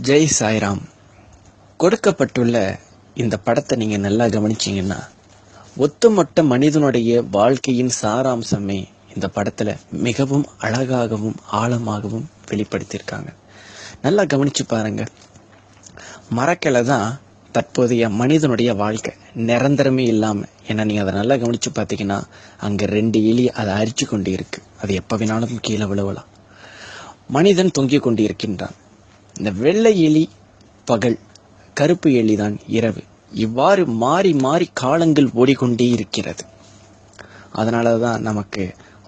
ஜெய் சாய்ராம். கொடுக்கப்பட்டுள்ள இந்த படத்தை நீங்க நல்லா கவனிச்சீங்கன்னா, ஒட்டுமொத்த மனிதனுடைய வாழ்க்கையின் சாராம்சமே இந்த படத்துல மிகவும் அழகாகவும் ஆழமாகவும் வெளிப்படுத்தியிருக்காங்க. நல்லா கவனிச்சு பாருங்க. மரக்கிளை தான் தற்போதைய மனிதனுடைய வாழ்க்கை, நிரந்தரமே இல்லாம. ஏன்னா நீங்க அதை நல்லா கவனிச்சு பார்த்தீங்கன்னா, அங்க 2 எலி அதை அரிச்சு கொண்டு இருக்கு. அது எப்ப வேணாலும் கீழே விழுவலாம். மனிதன் தொங்கிக் கொண்டு இருக்கின்றான். இந்த வெள்ளை எலி பகல், கருப்பு எலிதான் இரவு. இவ்வாறு மாறி மாறி காலங்கள் ஓடிக்கொண்டே இருக்கிறது. அதனாலதான் நமக்கு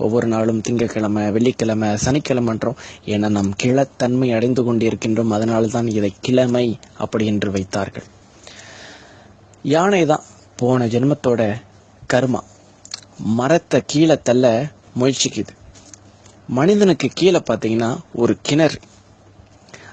ஒவ்வொரு நாளும் திங்கட்கிழமை, வெள்ளிக்கிழமை, சனிக்கிழமைன்றோம். ஏன்னா நம் கிழத்தன்மை அடைந்து கொண்டிருக்கின்றோம். அதனால்தான் இதை கிழமை அப்படி என்று வைத்தார்கள். யானை தான் போன ஜென்மத்தோட கர்மா. மரத்தை கீழே தள்ள முயற்சிக்குது. மனிதனுக்கு கீழே பார்த்தீங்கன்னா ஒரு கிணறு.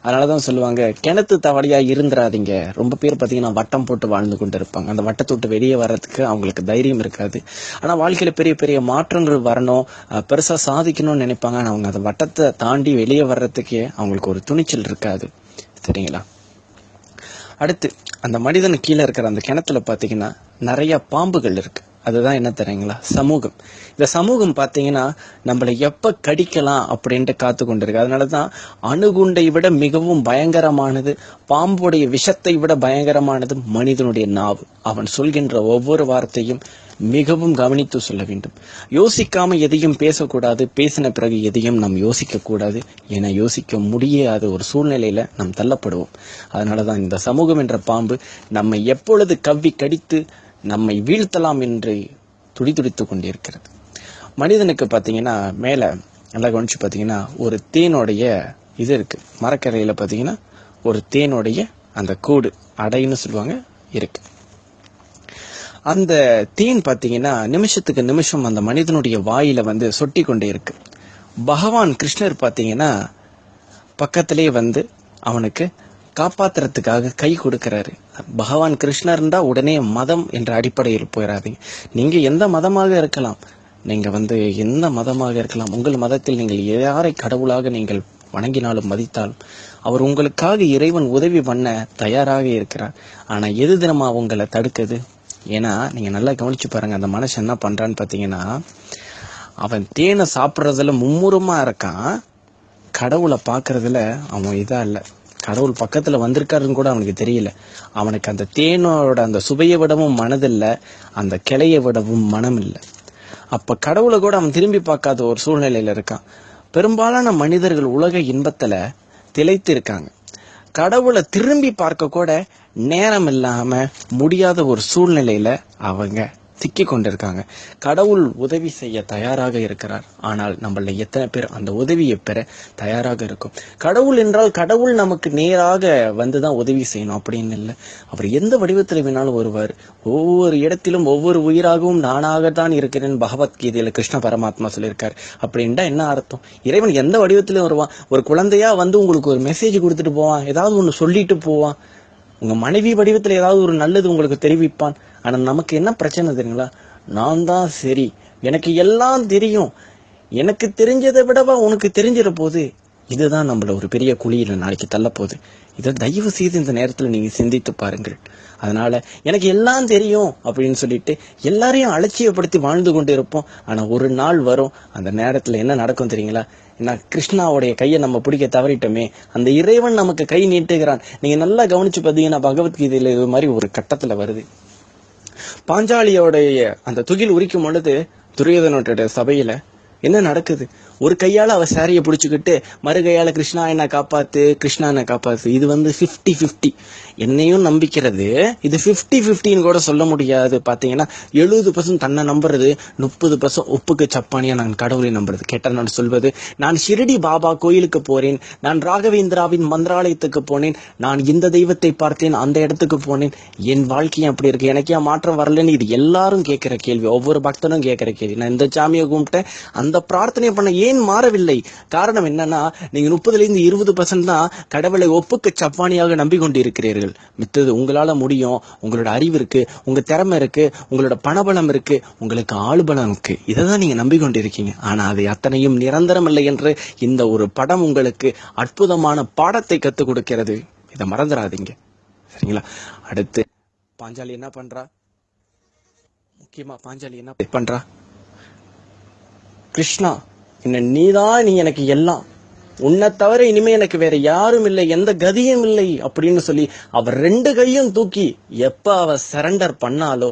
அதனாலதான் சொல்லுவாங்க, கிணத்து தவளையா இருந்துராதீங்க. ரொம்ப பேர் பார்த்தீங்கன்னா வட்டம் போட்டு வாழ்ந்து கொண்டு இருப்பாங்க. அந்த வட்டத்தை விட்டு வெளியே வர்றதுக்கு அவங்களுக்கு தைரியம் இருக்காது. ஆனா வாழ்க்கையில பெரிய பெரிய மாற்றங்கள் வரணும், பெருசா சாதிக்கணும்னு நினைப்பாங்க. ஆனா அவங்க அந்த வட்டத்தை தாண்டி வெளியே வர்றதுக்கே அவங்களுக்கு ஒரு துணிச்சல் இருக்காது. சரிங்களா? அடுத்து அந்த மனிதன் கீழே இருக்கிற அந்த கிணத்துல பாத்தீங்கன்னா நிறைய பாம்புகள் இருக்கு. அதுதான் என்ன தெரியுங்களா? சமூகம். இந்த சமூகம் பாத்தீங்கன்னா நம்மளை எப்ப கடிக்கலாம் அப்படின்ட்டு காத்து கொண்டிருக்கு. அதனாலதான் அணுகுண்டை விட மிகவும் பயங்கரமானது, பாம்புடைய விஷத்தை விட பயங்கரமானது மனிதனுடைய நாவு. அவன் சொல்கின்ற ஒவ்வொரு வார்த்தையும் மிகவும் கவனித்து சொல்ல வேண்டும். யோசிக்காம எதையும் பேசக்கூடாது. பேசின பிறகு எதையும் நாம் யோசிக்க கூடாது. என யோசிக்க முடியாத ஒரு சூழ்நிலையில நாம் தள்ளப்படுவோம். அதனாலதான் இந்த சமூகம் என்ற பாம்பு நம்மை எப்பொழுது கவ்வி கடித்து நம்மை வீழ்த்தலாம் என்று துடிதுடித்து கொண்டிருக்கிறது. மனிதனுக்கு பாத்தீங்கன்னா மேல நல்லா கவனிச்சு பாத்தீங்கன்னா ஒரு தேனுடைய இது இருக்கு. மரக்கரையில பாத்தீங்கன்னா ஒரு தேனுடைய அந்த கூடு, அடைன்னு சொல்லுவாங்க, இருக்கு. அந்த தேன் பாத்தீங்கன்னா நிமிஷத்துக்கு நிமிஷம் அந்த மனிதனுடைய வாயில சொட்டி கொண்டே இருக்கு. பகவான் கிருஷ்ணர் பாத்தீங்கன்னா பக்கத்திலே அவனுக்கு காப்பாத்துறதுக்காக கை கொடுக்கிறாரு. பகவான் கிருஷ்ணர்ன்றா உடனே மதம் என்ற அடிப்படையில் போயிடாதீங்க. நீங்க எந்த மதமாக இருக்கலாம், நீங்க எந்த மதமாக இருக்கலாம். உங்கள் மதத்தில் நீங்கள் யாரை கடவுளாக நீங்கள் வணங்கினாலும் மதித்தாலும் அவர் உங்களுக்காக இறைவன் உதவி பண்ண தயாராக இருக்கிறார். ஆனா எது தினமா உங்களை தடுக்குது? ஏன்னா நீங்க நல்லா கவனிச்சு பாருங்க. அந்த மனுஷன் என்ன பண்றான்னு பாத்தீங்கன்னா, அவன் தேனை சாப்பிட்றதுல மும்முரமா இருக்கான். கடவுளை பாக்குறதுல அவன் இதா இல்ல. கடவுள் பக்கத்துல வந்திருக்காருன்னு கூட அவனுக்கு தெரியல. அவனுக்கு அந்த தேனோட அந்த சுவையை விடவும் மனதில்லை, அந்த கிளையை விடவும் மனம் இல்லை. அப்ப கடவுளை கூட அவன் திரும்பி பார்க்காத ஒரு சூழ்நிலையில இருக்கான். பெரும்பாலான மனிதர்கள் உலக இன்பத்துல திளைத்து இருக்காங்க. கடவுளை திரும்பி பார்க்க கூட நேரம் இல்லாம முடியாத ஒரு சூழ்நிலையில அவங்க சிக்கி கொண்டிருக்காங்க. கடவுள் உதவி செய்ய தயாராக இருக்கிறார். ஆனால் நம்மள எத்தனை பேர் அந்த உதவியை பெற தயாராக இருக்கும்? கடவுள் என்றால் கடவுள் நமக்கு நேராக வந்துதான் உதவி செய்யணும் அப்படின்னு இல்லை. அவர் எந்த வடிவத்தில் வேணாலும் வருவார். ஒவ்வொரு இடத்திலும் ஒவ்வொரு உயிராகவும் நானாகத்தான் இருக்கிறேன் பகவத்கீதையில கிருஷ்ண பரமாத்மா சொல்லியிருக்காரு. அப்படின்டா என்ன அர்த்தம்? இறைவன் எந்த வடிவத்திலும் வருவான். ஒரு குழந்தையா உங்களுக்கு ஒரு மெசேஜ் கொடுத்துட்டு போவான், ஏதாவது ஒண்ணு சொல்லிட்டு போவான். உங்க மனைவி வடிவத்துல ஏதாவது ஒரு நல்லது உங்களுக்கு தெரிவிப்பான். ஆனா நமக்கு என்ன பிரச்சனை தெரியுங்களா? நான் தான் சரி, எனக்கு எல்லாம் தெரியும், எனக்கு தெரிஞ்சதை விடவா உனக்கு தெரிஞ்சிட போது. இதுதான் நம்மள ஒரு பெரிய குழியில நாளைக்கு தள்ள போகுது. இதை தயவு செய்து இந்த நேரத்துல நீங்க சிந்தித்து பாருங்கள். அதனால எனக்கு எல்லாம் தெரியும் அப்படின்னு சொல்லிட்டு எல்லாரையும் அலட்சியப்படுத்தி வாழ்ந்து கொண்டு இருப்போம். ஆனா ஒரு நாள் வரும், அந்த நேரத்துல என்ன நடக்கும் தெரியுங்களா? ஏன்னா கிருஷ்ணாவுடைய கையை நம்ம பிடிக்க தவறிட்டோமே, அந்த இறைவன் நமக்கு கை நீட்டுகிறான். நீங்க நல்லா கவனிச்சு பார்த்தீங்கன்னா பகவத்கீதையில இது மாதிரி ஒரு கட்டத்துல வருது. பாஞ்சாலியோடைய அந்த துகில் உரிக்கும் பொழுது துரியோதனோட சபையில என்ன நடக்குது? ஒரு கையால அவ சாரிய பிடிச்சுக்கிட்டு மறு கையால கிருஷ்ணா என்ன காப்பாத்து, கிருஷ்ணா என்ன காப்பாத்து. இது 50-50. என்னையும் நம்பிக்கிறது இது 50-50 கூட சொல்ல முடியாது. பாத்தீங்கன்னா 70% தன்னை நம்புறது, 30% உப்புக்கு சப்பானியா நான் கடவுளை நம்புறது. கேட்ட நான் சொல்வது, நான் ஷிரடி பாபா கோயிலுக்கு போறேன், நான் ராகவேந்திராவின் மந்திராலயத்துக்கு போனேன், நான் இந்த தெய்வத்தை பார்த்தேன், அந்த இடத்துக்கு போனேன், என் வாழ்க்கையும் அப்படி இருக்கு, எனக்கு ஏன் மாற்றம் வரலன்னு இது எல்லாரும் கேட்கிற கேள்வி, ஒவ்வொரு பக்தனும் கேட்கிற கேள்வி. நான் இந்த சாமியை கும்பிட்டேன், அந்த பிரார்த்தனை பண்ண ஏன் மாறவில்லை? காரணம் என்னன்னா, நீங்க 30-20% தான் கடவுளை ஒப்புக்கு சப்பானியாக நம்பிக்கொண்டு இருக்கிறீர்கள். மித்தது உங்களால முடியும், உங்களோட அறிவு இருக்கு, உங்க திறமை இருக்கு, உங்களோட பணபலம் இருக்கு, உங்களுக்கு ஆளுபலம் இருக்கு, இதைதான் நீங்க நம்பிக்கொண்டு இருக்கீங்க. ஆனா அது அத்தனையும் நிரந்தரம் இல்லை என்று இந்த ஒரு படம் உங்களுக்கு அற்புதமான பாடத்தை கத்துக் கொடுக்கிறது. இதை மறந்துடாதீங்க. சரிங்களா? அடுத்து பாஞ்சாலி என்ன பண்றா? முக்கியமா பாஞ்சாலி என்ன பண்றா? கிருஷ்ணா, நீ எனக்கு எல்லாம், உன்னை தவிர இனிமே எனக்கு வேற யாரும் இல்லை, எந்த கதியும் இல்லை அப்படின்னு சொல்லி அவர் 2 கையும் தூக்கி எப்ப அவ சரண்டர் பண்ணாலோ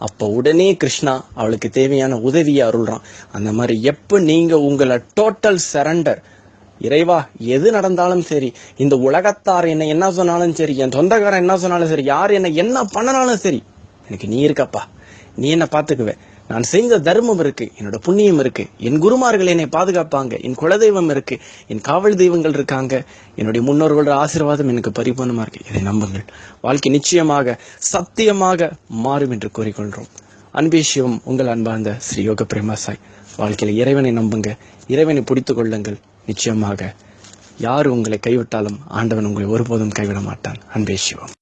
அப்ப உடனே கிருஷ்ணா அவளுக்கு தேவையான உதவியை அருள்றான். அந்த மாதிரி எப்ப நீங்க உங்களை டோட்டல் சரண்டர், இறைவா எது நடந்தாலும் சரி, இந்த உலகத்தார் என்ன என்ன சொன்னாலும் சரி, என் சொந்தக்காரன் என்ன சொன்னாலும் சரி, யார் என்ன பண்ணனாலும் சரி, எனக்கு நீ இருக்கப்பா, நீ என்ன பாத்துக்குவே, நான் செய்த தர்மம் இருக்கு, என்னோட புண்ணியம் இருக்கு, என் குருமார்கள் என்னை பாதுகாப்பாங்க, என் குலதெய்வம் இருக்கு, என் காவல் தெய்வங்கள் இருக்காங்க, என்னுடைய முன்னோர்களோட ஆசீர்வாதம் எனக்கு பரிபூர்ணமா இருக்கு. இதை நம்புங்கள். வாழ்க்கை நிச்சயமாக சத்தியமாக மாறும் என்று கூறிக்கொள்றோம். அன்பே சிவம், உங்கள் அன்பார்ந்த ஸ்ரீ யோக பிரேமா சாய். வாழ்க்கையில இறைவனை நம்புங்க, இறைவனை பிடித்துக் கொள்ளுங்கள். நிச்சயமாக யார் உங்களை கைவிட்டாலும் ஆண்டவன் உங்களை ஒருபோதும் கைவிட மாட்டான். அன்பே சிவம்.